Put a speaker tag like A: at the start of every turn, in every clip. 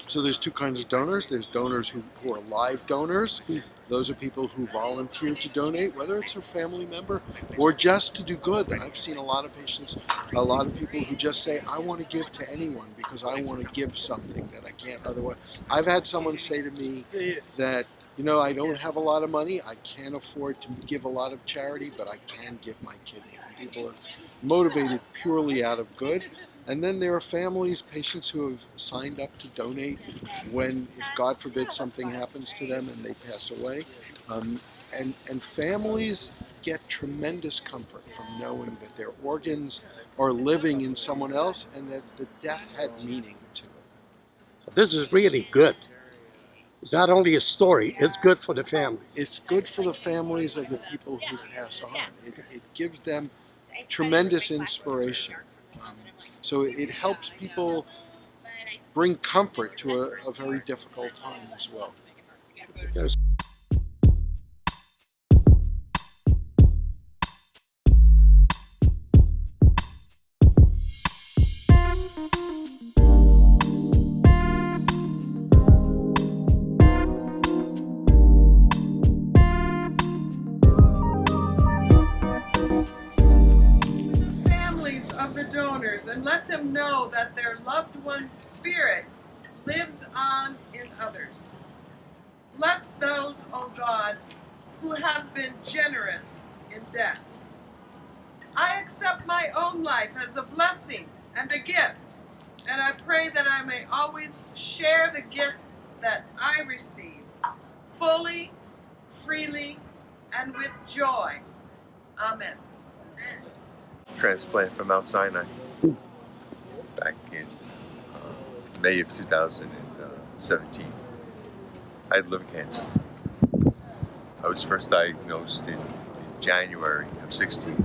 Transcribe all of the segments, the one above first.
A: So there's two kinds of donors. There's donors who are live donors. Those are people who volunteer to donate, whether it's a family member or just to do good. I've seen a lot of patients, a lot of people who just say, I want to give to anyone because I want to give something that I can't otherwise. I've had someone say to me that, I don't have a lot of money. I can't afford to give a lot of charity, but I can give my kidney. And people are motivated purely out of good. And then there are families, patients who have signed up to donate when, if God forbid, something happens to them and they pass away. And families get tremendous comfort from knowing that their organs are living in someone else and that the death had meaning to it.
B: This is really good. It's not only a story, it's good for the family.
A: It's good for the families of the people who pass on. It gives them tremendous inspiration. So it helps people bring comfort to a very difficult time as well.
C: Of the donors, and let them know that their loved one's spirit lives on in others. Bless those, O God, who have been generous in death. I accept my own life as a blessing and a gift, and I pray that I may always share the gifts that I receive fully, freely, and with joy. Amen.
D: Transplant from Mount Sinai back in May of 2017. I had liver cancer. I was first diagnosed in January of 16.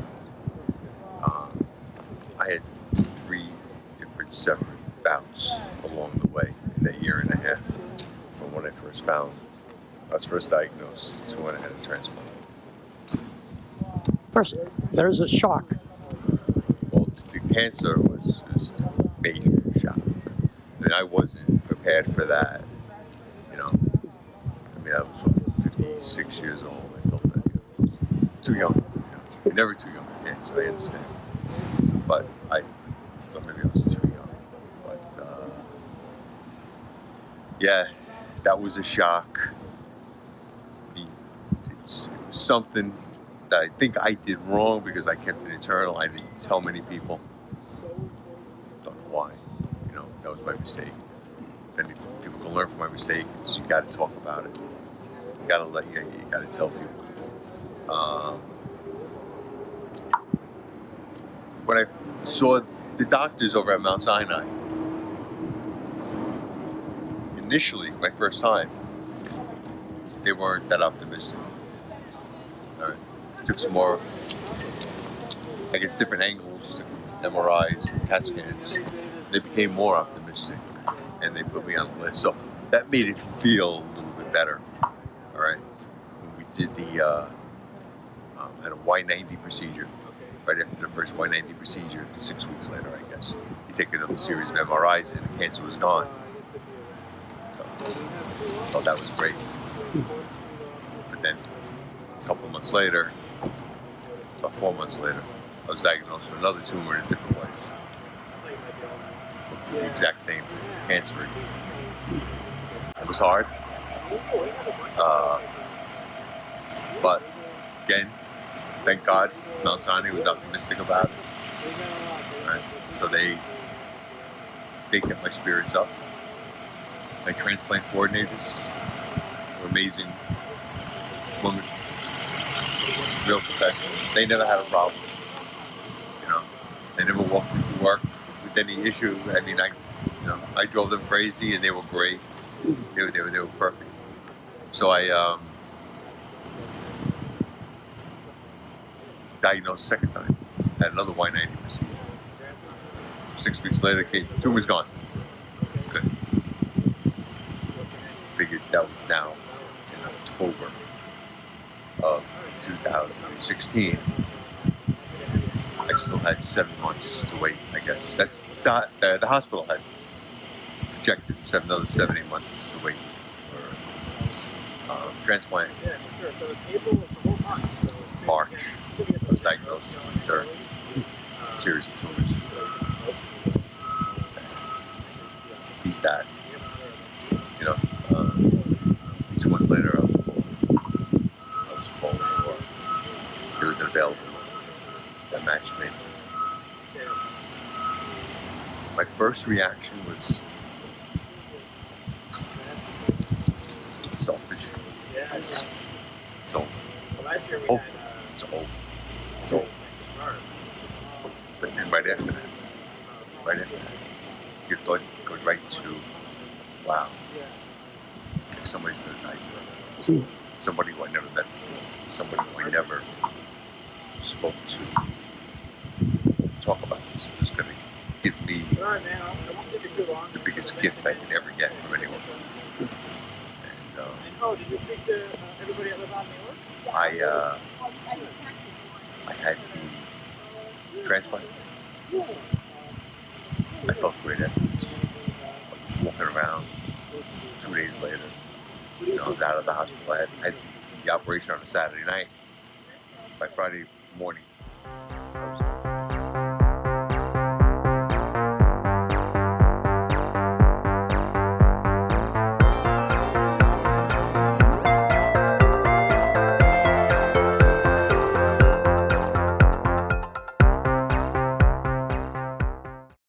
D: I had 3 different separate bouts along the way in a year and a half from when I first found. I was first diagnosed to when I had a transplant.
B: First, there's a shock.
D: The cancer was just a major shock. I mean, I wasn't prepared for that, I was 56 years old. I felt that I was too young. You're never too young for cancer, I understand. But I thought maybe I was too young. But, yeah, that was a shock. It was something that I think I did wrong because I kept it internal. I didn't tell many people. Don't know why. That was my mistake. If any people can learn from my mistakes, you got to talk about it. You got to tell people. When I saw the doctors over at Mount Sinai, initially, my first time, they weren't that optimistic. All right. Took some more, different angles, different MRIs, and CAT scans. They became more optimistic, and they put me on the list. So that made it feel a little bit better. All right, when we did had a Y90 procedure. Right after the first Y90 procedure, 6 weeks later, I guess, you take another series of MRIs, and the cancer was gone. So I thought that was great. But then a couple months later, about 4 months later, I was diagnosed with another tumor in a different way. The exact same thing, cancer. It was hard. But again, thank God, Mount Sinai was optimistic about it. Right? So they kept my spirits up. My transplant coordinators were amazing women, real professionals. They never had a problem. They never walked into work with any issue. I mean, I drove them crazy, and they were great. They were perfect. So I diagnosed second time. Had another Y90 procedure. 6 weeks later, tumor's gone. Good. Figured that was now in October of 2016, I still had 7 months to wait, I guess. That's the hospital had projected another 7, 8 months to wait for transplant. March, I was diagnosed with the third series of tumors. Beat that. 2 months later, I was called for. There was an available that matched me. My first reaction was selfish. It's old. Hopefully, it's old. It's old. But then right after that, your thought goes right to, wow, if somebody's going to die today. Somebody who I never met before. Somebody who I never spoke to talk about this. Who's going to give me the biggest gift I can ever get from anyone. And
E: did you speak to everybody that lives on New York?
D: I had the transplant. I felt great afterwards. I was walking around 2 days later. I was out of the hospital. I had the operation on a Saturday night. By Friday morning,